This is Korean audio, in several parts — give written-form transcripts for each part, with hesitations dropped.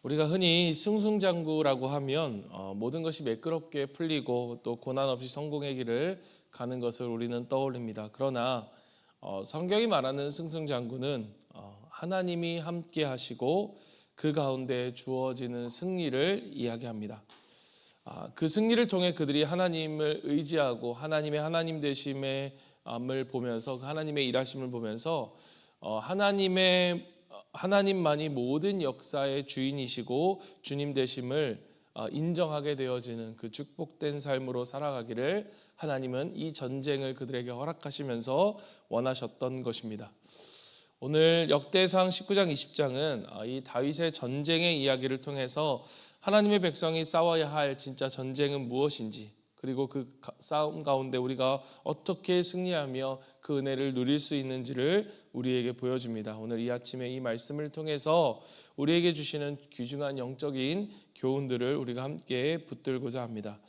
우리가 흔히 승승장구라고 하면 모든 것이 매끄럽게 풀리고 또 고난 없이 성공의 길을 가는 것을 우리는 떠올립니다. 그러나 성경이 말하는 승승장구는 하나님이 함께 하시고 그 가운데 주어지는 승리를 이야기합니다. 그 승리를 통해 그들이 하나님을 의지하고 하나님의 하나님 되심을 보면서 그 하나님의 일하심을 보면서 하나님만이 모든 역사의 주인이시고 주님 되심을 인정하게 되어지는 그 축복된 삶으로 살아가기를 하나님은 이 전쟁을 그들에게 허락하시면서 원하셨던 것입니다. 오늘 역대상 19장 20장은 이 다윗의 전쟁의 이야기를 통해서 하나님의 백성이 싸워야 할 진짜 전쟁은 무엇인지, 그리고 그 싸움 가운데 우리가 어떻게 승리하며 그 은혜를 누릴 수 있는지를 우리에게 보여줍니다. 오늘 이 아침에 이 말씀을 통해서 우리에게 주시는 귀중한 영적인 교훈들을 우리가 함께 붙들고자 합니다.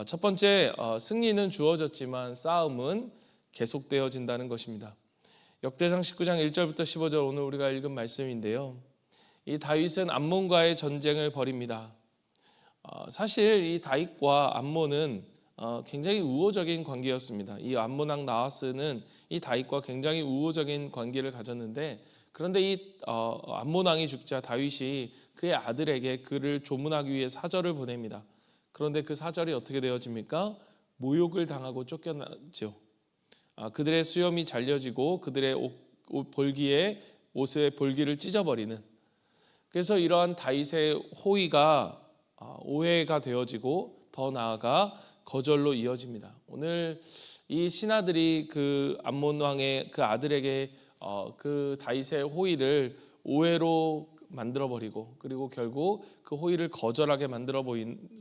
첫 번째, 승리는 주어졌지만 싸움은 계속되어진다는 것입니다. 역대상 19장 1절부터 15절 오늘 우리가 읽은 말씀인데요. 이 다윗은 암몬과의 전쟁을 벌입니다. 사실 이 다윗과 암몬은 굉장히 우호적인 관계였습니다. 이 암몬 왕 나하스는 이 다윗과 굉장히 우호적인 관계를 가졌는데, 그런데 이 암몬 왕이 죽자 다윗이 그의 아들에게 그를 조문하기 위해 사절을 보냅니다. 그런데 그 사절이 어떻게 되어집니까? 모욕을 당하고 쫓겨나죠. 그들의 수염이 잘려지고 그들의 옷의 볼기를 찢어버리는, 그래서 이러한 다윗의 호의가 오해가 되어지고 더 나아가 거절로 이어집니다. 오늘 이 신하들이 그 암몬 왕의 그 아들에게 그 다윗의 호의를 오해로 만들어 버리고, 그리고 결국 그 호의를 거절하게 만들어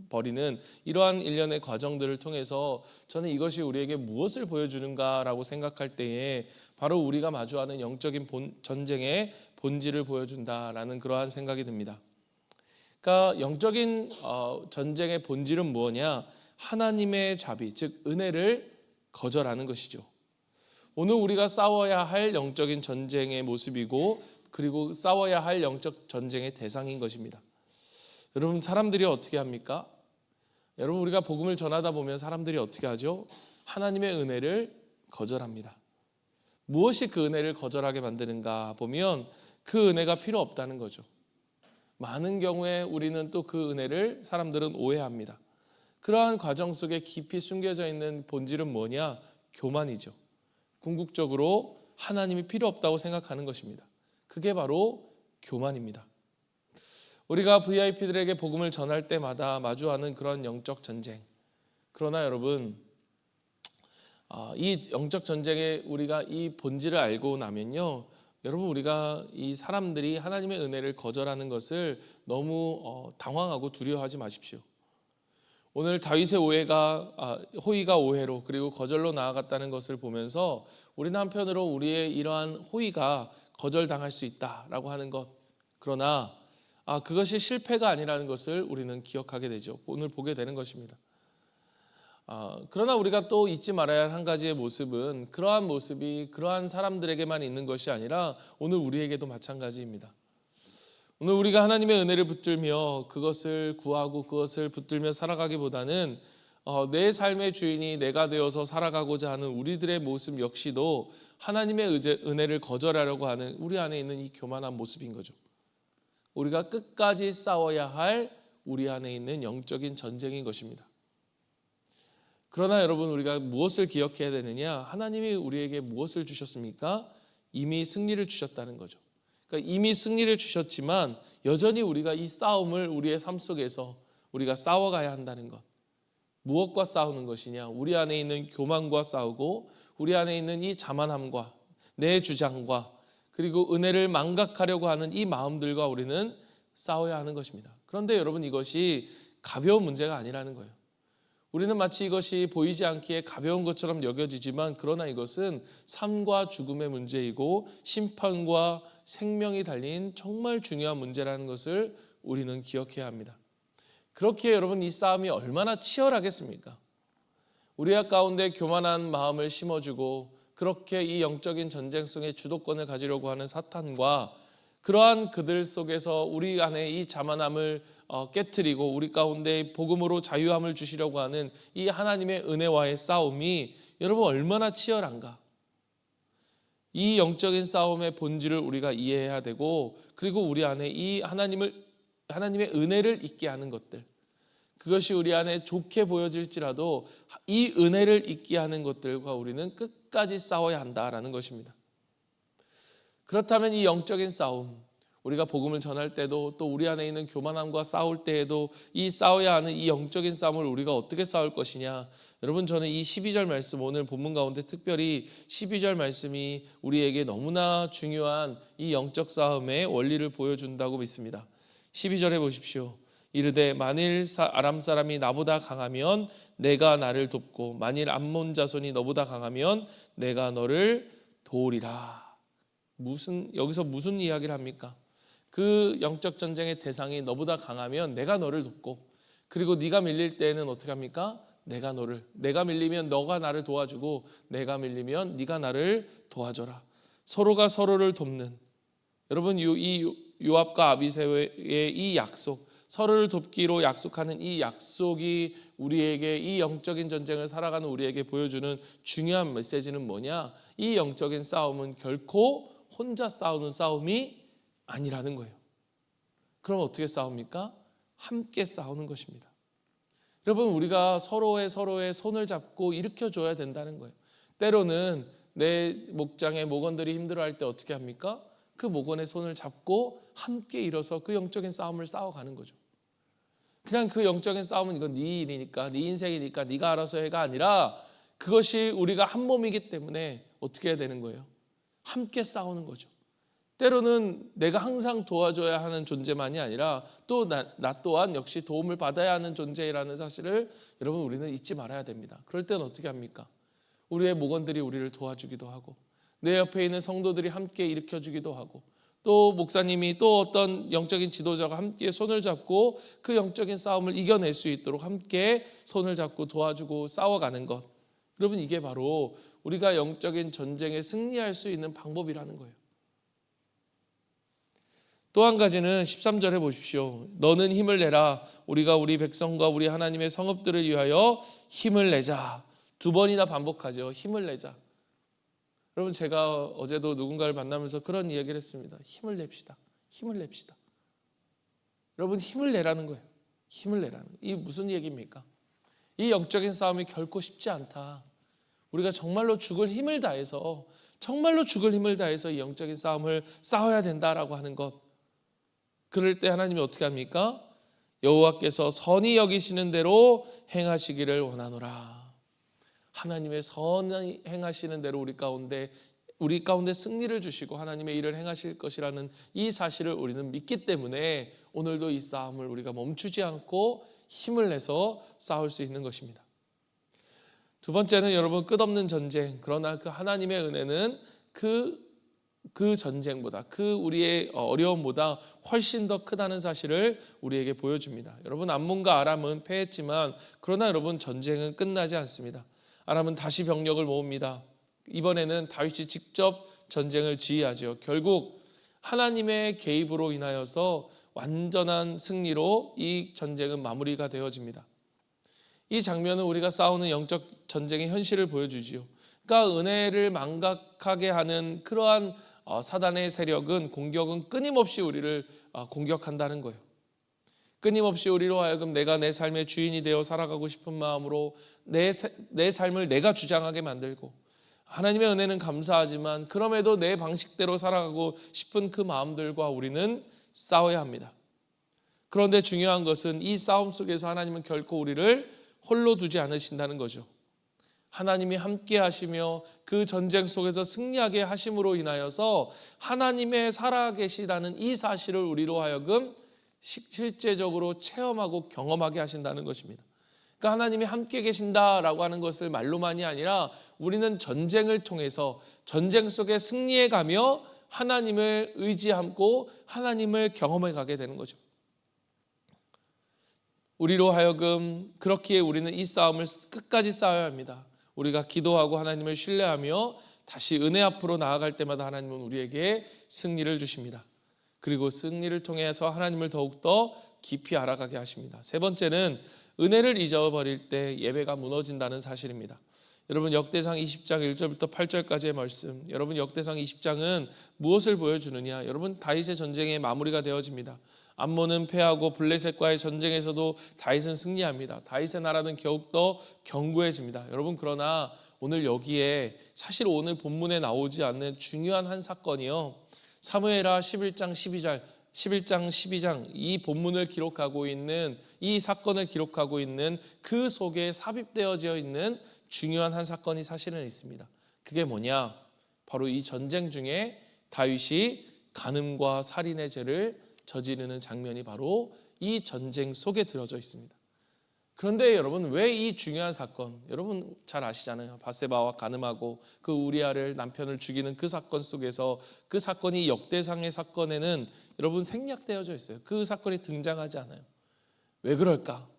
버리는 이러한 일련의 과정들을 통해서 저는 이것이 우리에게 무엇을 보여주는가라고 생각할 때에 바로 우리가 마주하는 영적인 전쟁의 본질을 보여준다라는 그러한 생각이 듭니다. 그러니까 영적인 전쟁의 본질은 무엇이냐? 하나님의 자비, 즉 은혜를 거절하는 것이죠. 오늘 우리가 싸워야 할 영적인 전쟁의 모습이고, 그리고 싸워야 할 영적 전쟁의 대상인 것입니다. 여러분, 사람들이 어떻게 합니까? 여러분, 우리가 복음을 전하다 보면 사람들이 어떻게 하죠? 하나님의 은혜를 거절합니다. 무엇이 그 은혜를 거절하게 만드는가 보면 그 은혜가 필요 없다는 거죠. 많은 경우에 우리는 또 그 은혜를 사람들은 오해합니다. 그러한 과정 속에 깊이 숨겨져 있는 본질은 뭐냐? 교만이죠. 궁극적으로 하나님이 필요 없다고 생각하는 것입니다. 그게 바로 교만입니다. 우리가 VIP들에게 복음을 전할 때마다 마주하는 그런 영적 전쟁. 그러나 여러분, 이 영적 전쟁에 우리가 이 본질을 알고 나면요, 여러분, 우리가 이 사람들이 하나님의 은혜를 거절하는 것을 너무 당황하고 두려워하지 마십시오. 오늘 다윗의 호의가 오해로 그리고 거절로 나아갔다는 것을 보면서 우리는 한편으로 우리의 이러한 호의가 거절당할 수 있다라고 하는 것, 그러나 그것이 실패가 아니라는 것을 우리는 기억하게 되죠. 오늘 보게 되는 것입니다. 그러나 우리가 또 잊지 말아야 할 한 가지의 모습은, 그러한 모습이 그러한 사람들에게만 있는 것이 아니라 오늘 우리에게도 마찬가지입니다. 오늘 우리가 하나님의 은혜를 붙들며 그것을 구하고 그것을 붙들며 살아가기보다는 내 삶의 주인이 내가 되어서 살아가고자 하는 우리들의 모습 역시도 하나님의 은혜를 거절하려고 하는 우리 안에 있는 이 교만한 모습인 거죠. 우리가 끝까지 싸워야 할 우리 안에 있는 영적인 전쟁인 것입니다. 그러나 여러분, 우리가 무엇을 기억해야 되느냐? 하나님이 우리에게 무엇을 주셨습니까? 이미 승리를 주셨다는 거죠. 그러니까 이미 승리를 주셨지만 여전히 우리가 이 싸움을 우리의 삶 속에서 우리가 싸워가야 한다는 것. 무엇과 싸우는 것이냐? 우리 안에 있는 교만과 싸우고, 우리 안에 있는 이 자만함과 내 주장과, 그리고 은혜를 망각하려고 하는 이 마음들과 우리는 싸워야 하는 것입니다. 그런데 여러분, 이것이 가벼운 문제가 아니라는 거예요. 우리는 마치 이것이 보이지 않기에 가벼운 것처럼 여겨지지만, 그러나 이것은 삶과 죽음의 문제이고 심판과 생명이 달린 정말 중요한 문제라는 것을 우리는 기억해야 합니다. 그렇게 여러분, 이 싸움이 얼마나 치열하겠습니까? 우리 가운데 교만한 마음을 심어주고 그렇게 이 영적인 전쟁 속에 주도권을 가지려고 하는 사탄과, 그러한 그들 속에서 우리 안에 이 자만함을 깨트리고 우리 가운데 복음으로 자유함을 주시려고 하는 이 하나님의 은혜와의 싸움이 여러분 얼마나 치열한가. 이 영적인 싸움의 본질을 우리가 이해해야 되고, 그리고 우리 안에 이 하나님의 은혜를 잊게 하는 것들, 그것이 우리 안에 좋게 보여질지라도 이 은혜를 잊게 하는 것들과 우리는 끝까지 싸워야 한다라는 것입니다. 그렇다면 이 영적인 싸움, 우리가 복음을 전할 때도 또 우리 안에 있는 교만함과 싸울 때에도 이 싸워야 하는 이 영적인 싸움을 우리가 어떻게 싸울 것이냐. 여러분, 저는 이 12절 말씀, 오늘 본문 가운데 특별히 12절 말씀이 우리에게 너무나 중요한 이 영적 싸움의 원리를 보여준다고 믿습니다. 12절에 보십시오. 이르되 만일 아람 사람이 나보다 강하면 내가 나를 돕고 만일 암몬 자손이 너보다 강하면 내가 너를 도우리라. 여기서 무슨 이야기를 합니까? 그 영적 전쟁의 대상이 너보다 강하면 내가 너를 돕고, 그리고 네가 밀릴 때에는 어떻게 합니까? 내가 밀리면 너가 나를 도와주고, 내가 밀리면 네가 나를 도와줘라. 서로가 서로를 돕는, 여러분, 이 요압과 아비새의 이 약속, 서로를 돕기로 약속하는 이 약속이 우리에게, 이 영적인 전쟁을 살아가는 우리에게 보여주는 중요한 메시지는 뭐냐? 이 영적인 싸움은 결코 혼자 싸우는 싸움이 아니라는 거예요. 그럼 어떻게 싸웁니까? 함께 싸우는 것입니다. 여러분, 우리가 서로의 손을 잡고 일으켜줘야 된다는 거예요. 때로는 내 목장의 목원들이 힘들어할 때 어떻게 합니까? 그 목원의 손을 잡고 함께 일어서 그 영적인 싸움을 싸워가는 거죠. 그냥 그 영적인 싸움은 이건 네 일이니까, 네 인생이니까 네가 알아서 해가 아니라, 그것이 우리가 한 몸이기 때문에 어떻게 해야 되는 거예요? 함께 싸우는 거죠. 때로는 내가 항상 도와줘야 하는 존재만이 아니라 또 나 또한 역시 도움을 받아야 하는 존재라는 사실을 여러분, 우리는 잊지 말아야 됩니다. 그럴 때는 어떻게 합니까? 우리의 목원들이 우리를 도와주기도 하고, 내 옆에 있는 성도들이 함께 일으켜주기도 하고, 또 목사님이 또 어떤 영적인 지도자가 함께 손을 잡고 그 영적인 싸움을 이겨낼 수 있도록 함께 손을 잡고 도와주고 싸워가는 것, 여러분, 이게 바로 우리가 영적인 전쟁에 승리할 수 있는 방법이라는 거예요. 또 한 가지는 13절에 보십시오. 너는 힘을 내라. 우리가 우리 백성과 우리 하나님의 성읍들을 위하여 힘을 내자. 2번이나 반복하죠. 힘을 내자. 여러분, 제가 어제도 누군가를 만나면서 그런 이야기를 했습니다. 힘을 냅시다. 힘을 냅시다. 여러분, 힘을 내라는 거예요. 힘을 내라는 거예요. 이게 무슨 얘기입니까? 이 영적인 싸움이 결코 쉽지 않다. 우리가 정말로 죽을 힘을 다해서 이 영적인 싸움을 싸워야 된다라고 하는 것. 그럴 때 하나님이 어떻게 합니까? 여호와께서 선히 여기시는 대로 행하시기를 원하노라. 하나님의 선히 행하시는 대로 우리 가운데 승리를 주시고 하나님의 일을 행하실 것이라는 이 사실을 우리는 믿기 때문에 오늘도 이 싸움을 우리가 멈추지 않고 힘을 내서 싸울 수 있는 것입니다. 2번째는 여러분, 끝없는 전쟁. 그러나 그 하나님의 은혜는 그 전쟁보다, 그 우리의 어려움보다 훨씬 더 크다는 사실을 우리에게 보여줍니다. 여러분, 암몬과 아람은 패했지만, 그러나 여러분, 전쟁은 끝나지 않습니다. 아람은 다시 병력을 모읍니다. 이번에는 다윗이 직접 전쟁을 지휘하죠. 결국 하나님의 개입으로 인하여서 완전한 승리로 이 전쟁은 마무리가 되어집니다. 이 장면은 우리가 싸우는 영적 전쟁의 현실을 보여주지요. 그러니까 은혜를 망각하게 하는 그러한 사단의 세력은, 공격은 끊임없이 우리를 공격한다는 거예요. 끊임없이 우리로 하여금 내가 내 삶의 주인이 되어 살아가고 싶은 마음으로 내 삶을 내가 주장하게 만들고, 하나님의 은혜는 감사하지만 그럼에도 내 방식대로 살아가고 싶은 그 마음들과 우리는 싸워야 합니다. 그런데 중요한 것은 이 싸움 속에서 하나님은 결코 우리를 홀로 두지 않으신다는 거죠. 하나님이 함께 하시며 그 전쟁 속에서 승리하게 하심으로 인하여서 하나님의 살아계시다는 이 사실을 우리로 하여금 실제적으로 체험하고 경험하게 하신다는 것입니다. 그러니까 하나님이 함께 계신다라고 하는 것을 말로만이 아니라 우리는 전쟁을 통해서 전쟁 속에 승리해 가며 하나님을 의지하고 하나님을 경험해 가게 되는 거죠. 우리로 하여금 그렇기에 우리는 이 싸움을 끝까지 싸워야 합니다. 우리가 기도하고 하나님을 신뢰하며 다시 은혜 앞으로 나아갈 때마다 하나님은 우리에게 승리를 주십니다. 그리고 승리를 통해서 하나님을 더욱더 깊이 알아가게 하십니다. 세 번째는 은혜를 잊어버릴 때 예배가 무너진다는 사실입니다. 여러분 역대상 20장 1절부터 8절까지의 말씀, 여러분 역대상 20장은 무엇을 보여주느냐? 여러분 다윗의 전쟁의 마무리가 되어집니다. 암몬은 패하고 블레셋과의 전쟁에서도 다윗은 승리합니다. 다윗의 나라는 더욱더 견고해집니다. 여러분 그러나 오늘 여기에 사실 오늘 본문에 나오지 않는 중요한 한 사건이요, 사무엘하 11장 12장 이 본문을 기록하고 있는, 이 사건을 기록하고 있는 그 속에 삽입되어져 있는 중요한 한 사건이 사실은 있습니다. 그게 뭐냐? 바로 이 전쟁 중에 다윗이 간음과 살인의 죄를 저지르는 장면이 바로 이 전쟁 속에 들어져 있습니다. 그런데 여러분 왜 이 중요한 사건, 여러분 잘 아시잖아요. 바세바와 간음하고 그 우리아를 남편을 죽이는 그 사건 속에서, 그 사건이 역대상의 사건에는 여러분 생략되어져 있어요. 그 사건이 등장하지 않아요. 왜 그럴까?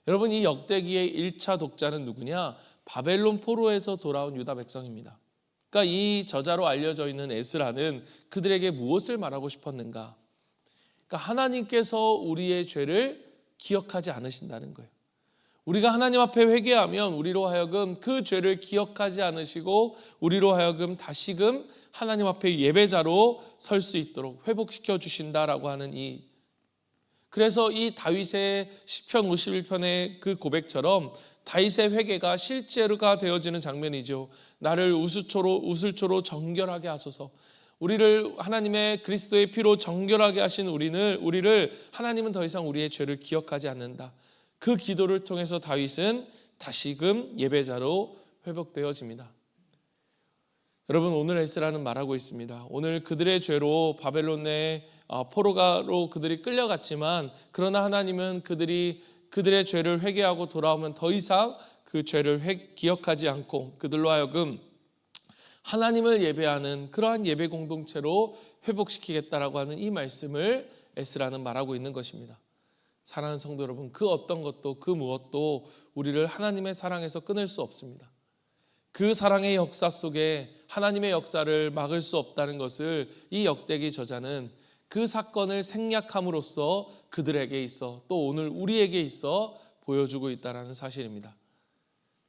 여러분 이 역대기의 1차 독자는 누구냐? 바벨론 포로에서 돌아온 유다 백성입니다. 그러니까 이 저자로 알려져 있는 에스라는 그들에게 무엇을 말하고 싶었는가? 그러니까 하나님께서 우리의 죄를 기억하지 않으신다는 거예요. 우리가 하나님 앞에 회개하면 우리로 하여금 그 죄를 기억하지 않으시고 우리로 하여금 다시금 하나님 앞에 예배자로 설 수 있도록 회복시켜 주신다라고 하는 그래서 이 다윗의 시편 51편의 그 고백처럼 다윗의 회개가 실제로가 되어지는 장면이죠. 나를 우슬초로 정결하게 하소서. 우리를 하나님의 그리스도의 피로 정결하게 하신 우리를 하나님은 더 이상 우리의 죄를 기억하지 않는다. 그 기도를 통해서 다윗은 다시금 예배자로 회복되어집니다. 여러분 오늘 에스라는 말하고 있습니다. 오늘 그들의 죄로 바벨론의 포로가로 그들이 끌려갔지만, 그러나 하나님은 그들의 죄를 회개하고 돌아오면 더 이상 그 죄를 기억하지 않고 그들로 하여금 하나님을 예배하는 그러한 예배 공동체로 회복시키겠다라고 하는 이 말씀을 에스라는 말하고 있는 것입니다. 사랑하는 성도 여러분, 그 어떤 것도 그 무엇도 우리를 하나님의 사랑에서 끊을 수 없습니다. 그 사랑의 역사 속에 하나님의 역사를 막을 수 없다는 것을 이 역대기 저자는 그 사건을 생략함으로써 그들에게 있어 또 오늘 우리에게 있어 보여주고 있다는 사실입니다.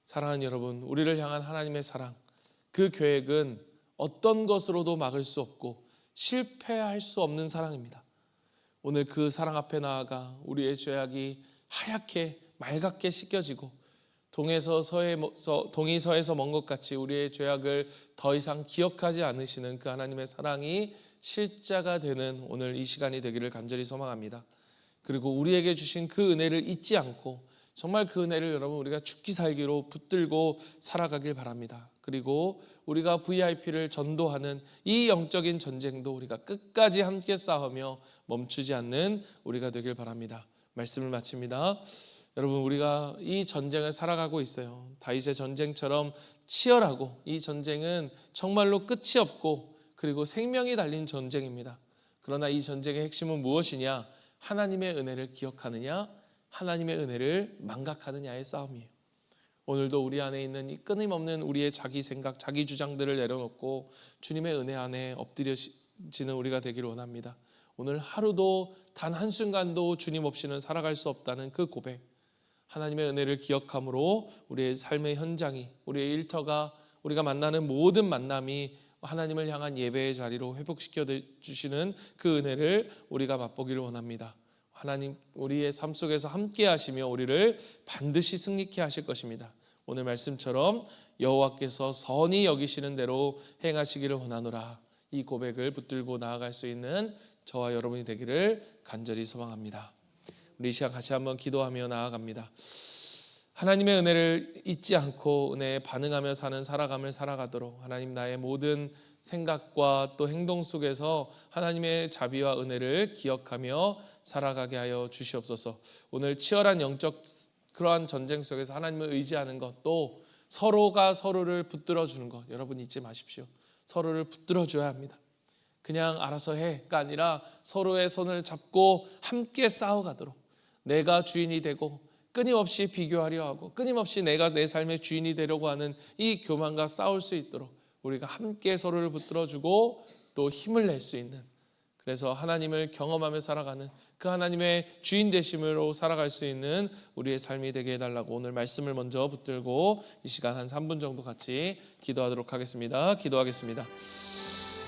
사랑하는 여러분, 우리를 향한 하나님의 사랑, 그 계획은 어떤 것으로도 막을 수 없고 실패할 수 없는 사랑입니다. 오늘 그 사랑 앞에 나아가 우리의 죄악이 하얗게 맑게 씻겨지고 동이 서에서 먼 것 같이 우리의 죄악을 더 이상 기억하지 않으시는 그 하나님의 사랑이 실자가 되는 오늘 이 시간이 되기를 간절히 소망합니다. 그리고 우리에게 주신 그 은혜를 잊지 않고 정말 그 은혜를 여러분 우리가 죽기 살기로 붙들고 살아가길 바랍니다. 그리고 우리가 VIP를 전도하는 이 영적인 전쟁도 우리가 끝까지 함께 싸우며 멈추지 않는 우리가 되길 바랍니다. 말씀을 마칩니다. 여러분 우리가 이 전쟁을 살아가고 있어요. 다윗의 전쟁처럼 치열하고, 이 전쟁은 정말로 끝이 없고 그리고 생명이 달린 전쟁입니다. 그러나 이 전쟁의 핵심은 무엇이냐? 하나님의 은혜를 기억하느냐, 하나님의 은혜를 망각하느냐의 싸움이에요. 오늘도 우리 안에 있는 이 끊임없는 우리의 자기 생각, 자기 주장들을 내려놓고 주님의 은혜 안에 엎드려지는 우리가 되기를 원합니다. 오늘 하루도 단 한순간도 주님 없이는 살아갈 수 없다는 그 고백, 하나님의 은혜를 기억함으로 우리의 삶의 현장이, 우리의 일터가, 우리가 만나는 모든 만남이 하나님을 향한 예배의 자리로 회복시켜 주시는 그 은혜를 우리가 맛보기를 원합니다. 하나님 우리의 삶 속에서 함께 하시며 우리를 반드시 승리케 하실 것입니다. 오늘 말씀처럼 여호와께서 선히 여기시는 대로 행하시기를 원하노라, 이 고백을 붙들고 나아갈 수 있는 저와 여러분이 되기를 간절히 소망합니다. 우리 이 시간 같이 한번 기도하며 나아갑니다. 하나님의 은혜를 잊지 않고 은혜에 반응하며 사는 살아감을 살아가도록 하나님 나의 모든 생각과 또 행동 속에서 하나님의 자비와 은혜를 기억하며 살아가게 하여 주시옵소서. 오늘 치열한 영적 그러한 전쟁 속에서 하나님을 의지하는 것, 또 서로가 서로를 붙들어 주는 것, 여러분 잊지 마십시오. 서로를 붙들어 줘야 합니다. 그냥 알아서 해가 아니라 서로의 손을 잡고 함께 싸워가도록, 내가 주인이 되고 끊임없이 비교하려 하고 끊임없이 내가 내 삶의 주인이 되려고 하는 이 교만과 싸울 수 있도록 우리가 함께 서로를 붙들어주고 또 힘을 낼 수 있는 그래서 하나님을 경험하며 살아가는 그 하나님의 주인 되심으로 살아갈 수 있는 우리의 삶이 되게 해달라고 오늘 말씀을 먼저 붙들고 이 시간 한 3분 정도 같이 기도하도록 하겠습니다. 기도하겠습니다.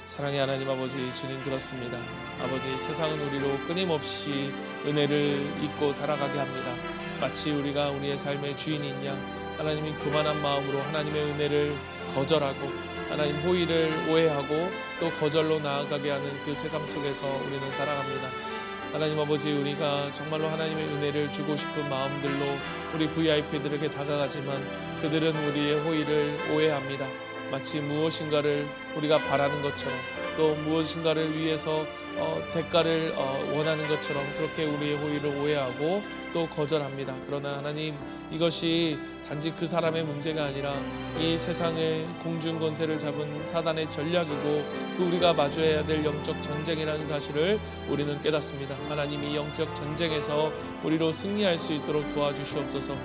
사랑의 하나님 아버지, 주님 그렇습니다. 아버지, 세상은 우리로 끊임없이 은혜를 잊고 살아가게 합니다. 마치 우리가 우리의 삶의 주인인 양 하나님이 교만한 마음으로 하나님의 은혜를 거절하고 하나님 호의를 오해하고 또 거절로 나아가게 하는 그 세상 속에서 우리는 살아갑니다. 하나님 아버지, 우리가 정말로 하나님의 은혜를 주고 싶은 마음들로 우리 VIP들에게 다가가지만 그들은 우리의 호의를 오해합니다. 마치 무엇인가를 우리가 바라는 것처럼 또 무엇인가를 위해서 대가를 원하는 것처럼 그렇게 우리의 호의를 오해하고 또 거절합니다. 그러나 하나님, 이것이 단지 그 사람의 문제가 아니라 이 세상의 공중 권세를 잡은 사단의 전략이고 그 우리가 마주해야 될 영적 전쟁이라는 사실을 우리는 깨닫습니다. 하나님, 이 영적 전쟁에서 우리로 승리할 수 있도록 도와주시옵소서.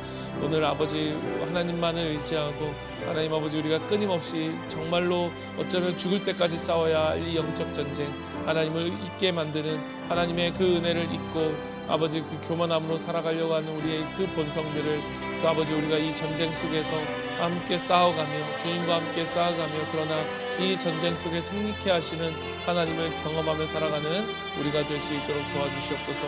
오늘 아버지, 하나님만을 의지하고 하나님 아버지, 우리가 끊임없이 정말로 어쩌면 죽을 때까지 싸워야 할 이 영적 전쟁, 하나님을 잊게 만드는 하나님의 그 은혜를 잊고 아버지 그 교만함으로 살아가려고 하는 우리의 그 본성들을 그 아버지, 우리가 이 전쟁 속에서 함께 싸워가며 주님과 함께 싸워가며 그러나 이 전쟁 속에 승리케 하시는 하나님을 경험하며 살아가는 우리가 될 수 있도록 도와주시옵소서.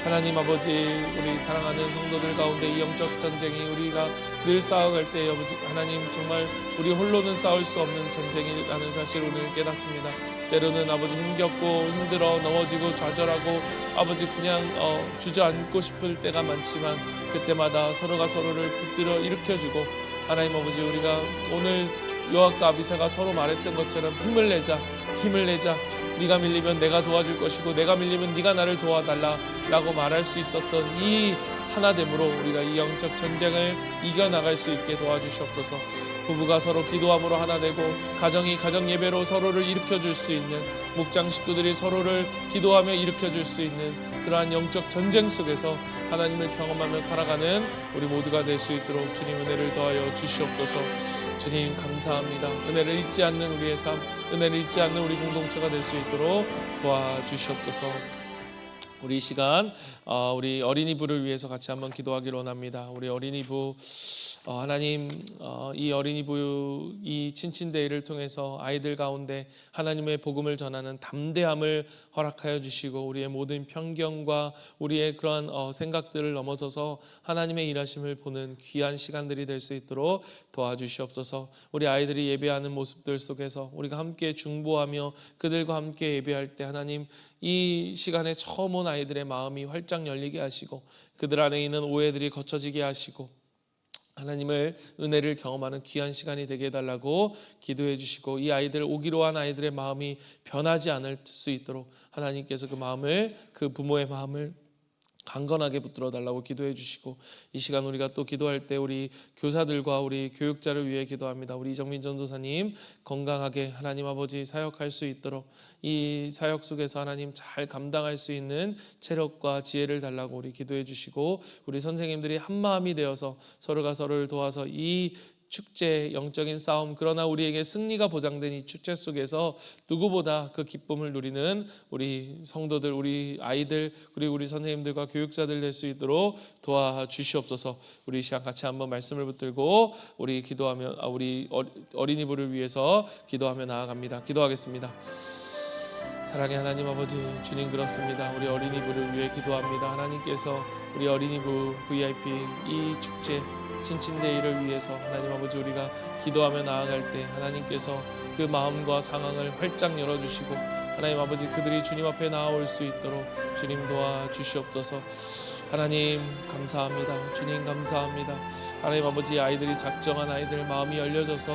하나님 아버지, 우리 사랑하는 성도들 가운데 이 영적 전쟁이 우리가 늘 싸워갈 때 아버지 하나님, 정말 우리 홀로는 싸울 수 없는 전쟁이라는 사실을 오늘 깨닫습니다. 때로는 아버지 힘겹고 힘들어 넘어지고 좌절하고 아버지 그냥 주저앉고 싶을 때가 많지만 그때마다 서로가 서로를 붙들어 일으켜주고 하나님 아버지, 우리가 오늘 요압과 아비새가 서로 말했던 것처럼 힘을 내자, 힘을 내자. 네가 밀리면 내가 도와줄 것이고 내가 밀리면 네가 나를 도와달라 라고 말할 수 있었던 이 하나됨으로 우리가 이 영적 전쟁을 이겨나갈 수 있게 도와주시옵소서. 부부가 서로 기도함으로 하나 되고 가정이 가정 예배로 서로를 일으켜줄 수 있는, 목장 식구들이 서로를 기도하며 일으켜줄 수 있는 그러한 영적 전쟁 속에서 하나님을 경험하며 살아가는 우리 모두가 될 수 있도록 주님 은혜를 더하여 주시옵소서. 주님 감사합니다. 은혜를 잊지 않는 우리의 삶, 은혜를 잊지 않는 우리 공동체가 될 수 있도록 도와주시옵소서. 우리 이 시간 우리 어린이부를 위해서 같이 한번 기도하기로 원합니다. 우리 어린이부 하나님, 이 어린이부 이 친친데이를 통해서 아이들 가운데 하나님의 복음을 전하는 담대함을 허락하여 주시고 우리의 모든 편견과 우리의 그러한 생각들을 넘어서서 하나님의 일하심을 보는 귀한 시간들이 될 수 있도록 도와주시옵소서. 우리 아이들이 예배하는 모습들 속에서 우리가 함께 중보하며 그들과 함께 예배할 때 하나님, 이 시간에 처음 온 아이들의 마음이 활짝 열리게 하시고 그들 안에 있는 오해들이 거쳐지게 하시고 하나님을 은혜를 경험하는 귀한 시간이 되게 해달라고 기도해 주시고 이 아이들, 오기로 한 아이들의 마음이 변하지 않을 수 있도록 하나님께서 그 마음을, 그 부모의 마음을 강건하게 붙들어 달라고 기도해 주시고 이 시간 우리가 또 기도할 때 우리 교사들과 우리 교육자를 위해 기도합니다. 우리 이정민 전도사님 건강하게 하나님 아버지 사역할 수 있도록 이 사역 속에서 하나님 잘 감당할 수 있는 체력과 지혜를 달라고 우리 기도해 주시고 우리 선생님들이 한 마음이 되어서 서로가 서로를 도와서 이 축제, 영적인 싸움, 그러나 우리에게 승리가 보장된 이 축제 속에서 누구보다 그 기쁨을 누리는 우리 성도들, 우리 아이들, 그리고 우리 선생님들과 교육자들 될 수 있도록 도와주시옵소서. 우리 이 시간 같이 한번 말씀을 붙들고 우리 기도하며 우리 어린이부를 위해서 기도하며 나아갑니다. 기도하겠습니다. 사랑의 하나님 아버지, 주님 그렇습니다. 우리 어린이부를 위해 기도합니다. 하나님께서 우리 어린이부 VIP 이 축제 친친데이를 위해서 하나님 아버지, 우리가 기도하며 나아갈 때 하나님께서 그 마음과 상황을 활짝 열어주시고 하나님 아버지, 그들이 주님 앞에 나아올 수 있도록 주님 도와주시옵소서. 하나님 감사합니다. 주님 감사합니다. 하나님 아버지, 아이들이 작정한 아이들 마음이 열려져서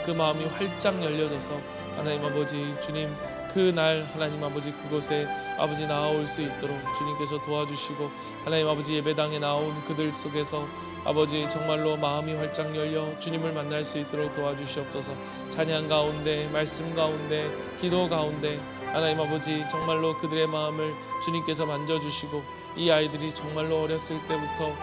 그 마음이 활짝 열려져서 하나님 아버지, 주님 그날 하나님 아버지 그곳에 아버지 나아올 수 있도록 주님께서 도와주시고 하나님 아버지 예배당에 나온 그들 속에서 아버지 정말로 마음이 활짝 열려 주님을 만날 수 있도록 도와주시옵소서. 찬양 가운데, 말씀 가운데, 기도 가운데 하나님 아버지 정말로 그들의 마음을 주님께서 만져주시고 이 아이들이 정말로 어렸을 때부터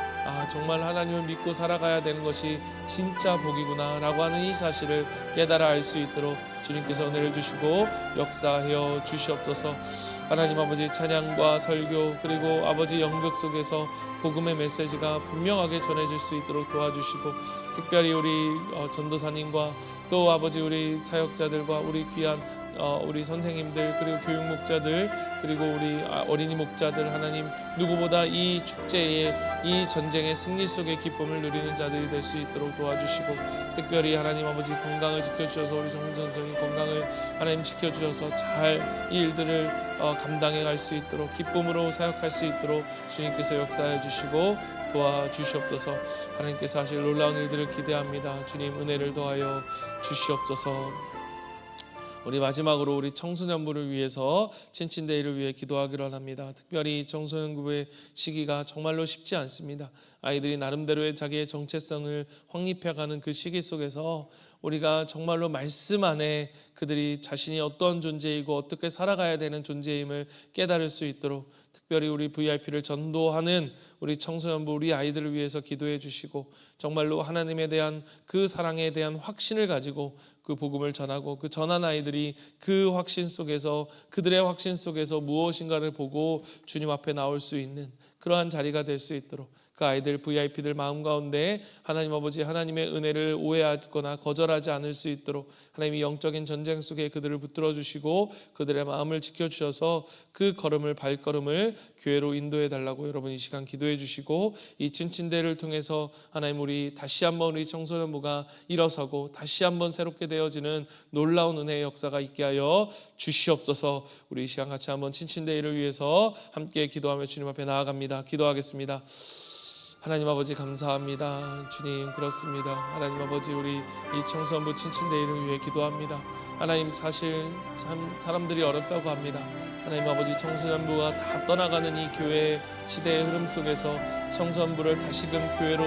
정말 하나님을 믿고 살아가야 되는 것이 진짜 복이구나 라고 하는 이 사실을 깨달아 알 수 있도록 주님께서 은혜를 주시고 역사하여 주시옵소서. 하나님 아버지, 찬양과 설교 그리고 아버지 연극 속에서 복음의 메시지가 분명하게 전해질 수 있도록 도와주시고, 특별히 우리 전도사님과 또 아버지 우리 사역자들과 우리 귀한 우리 선생님들 그리고 교육 목자들 그리고 우리 어린이 목자들, 하나님 누구보다 이 축제의 이 전쟁의 승리 속의 기쁨을 누리는 자들이 될 수 있도록 도와주시고, 특별히 하나님 아버지 건강을 지켜주셔서 우리 정전성이 건강을 하나님 지켜주셔서 잘 이 일들을 감당해 갈 수 있도록 기쁨으로 사역할 수 있도록 주님께서 역사해 주시고 도와주시옵소서. 하나님께서 하실 놀라운 일들을 기대합니다. 주님 은혜를 더하여 주시옵소서. 우리 마지막으로 우리 청소년부를 위해서 친친데이를 위해 기도하기로 합니다. 특별히 청소년부의 시기가 정말로 쉽지 않습니다. 아이들이 나름대로의 자기의 정체성을 확립해가는 그 시기 속에서 우리가 정말로 말씀 안에 그들이 자신이 어떤 존재이고 어떻게 살아가야 되는 존재임을 깨달을 수 있도록, 특별히 우리 VIP를 전도하는 우리 청소년부 우리 아이들을 위해서 기도해 주시고, 정말로 하나님에 대한 그 사랑에 대한 확신을 가지고 그 복음을 전하고, 그 전한 아이들이 그 확신 속에서, 그들의 확신 속에서 무엇인가를 보고 주님 앞에 나올 수 있는 그러한 자리가 될 수 있도록, 그 아이들 VIP들 마음 가운데 하나님 아버지 하나님의 은혜를 오해하거나 거절하지 않을 수 있도록 하나님이 영적인 전쟁 속에 그들을 붙들어 주시고 그들의 마음을 지켜주셔서 그 발걸음을 교회로 인도해 달라고 여러분 이 시간 기도해 주시고, 이 친친대를 통해서 하나님 우리 다시 한번 우리 청소년부가 일어서고 다시 한번 새롭게 되어지는 놀라운 은혜의 역사가 있게 하여 주시옵소서. 우리 이 시간 같이 한번 친친데이를 위해서 함께 기도하며 주님 앞에 나아갑니다. 기도하겠습니다. 하나님 아버지 감사합니다. 주님 그렇습니다. 하나님 아버지 우리 이 청소년부 친친데이를 위해 기도합니다. 하나님 사실 참 사람들이 어렵다고 합니다. 하나님 아버지 청소년부가 다 떠나가는 이 교회 시대의 흐름 속에서 청소년부를 다시금 교회로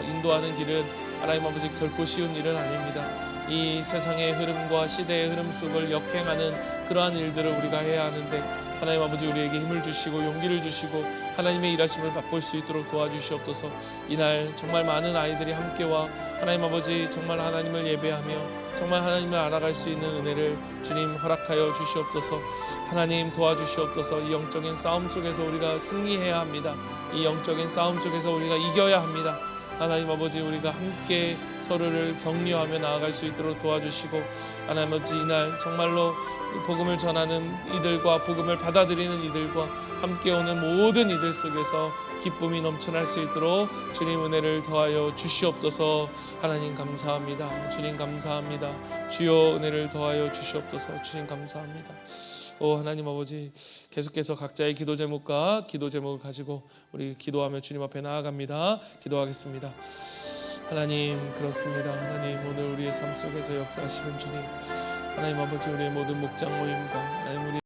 인도하는 길은 하나님 아버지 결코 쉬운 일은 아닙니다. 이 세상의 흐름과 시대의 흐름 속을 역행하는 그러한 일들을 우리가 해야 하는데, 하나님 아버지 우리에게 힘을 주시고 용기를 주시고 하나님의 일하심을 맛볼 수 있도록 도와주시옵소서. 이날 정말 많은 아이들이 함께와 하나님 아버지 정말 하나님을 예배하며 정말 하나님을 알아갈 수 있는 은혜를 주님 허락하여 주시옵소서. 하나님 도와주시옵소서. 이 영적인 싸움 속에서 우리가 승리해야 합니다. 이 영적인 싸움 속에서 우리가 이겨야 합니다. 하나님 아버지 우리가 함께 서로를 격려하며 나아갈 수 있도록 도와주시고, 하나님 아버지 이날 정말로 복음을 전하는 이들과 복음을 받아들이는 이들과 함께 오는 모든 이들 속에서 기쁨이 넘쳐날 수 있도록 주님 은혜를 더하여 주시옵소서. 하나님 감사합니다. 주님 감사합니다. 주여 은혜를 더하여 주시옵소서. 주님 감사합니다. 하나님 아버지 계속해서 각자의 기도 제목과 기도 제목을 가지고 우리 기도하며 주님 앞에 나아갑니다. 기도하겠습니다. 하나님 그렇습니다. 하나님 오늘 우리의 삶 속에서 역사하시는 주님, 하나님 아버지 우리의 모든 목장 모임과 하나님 우리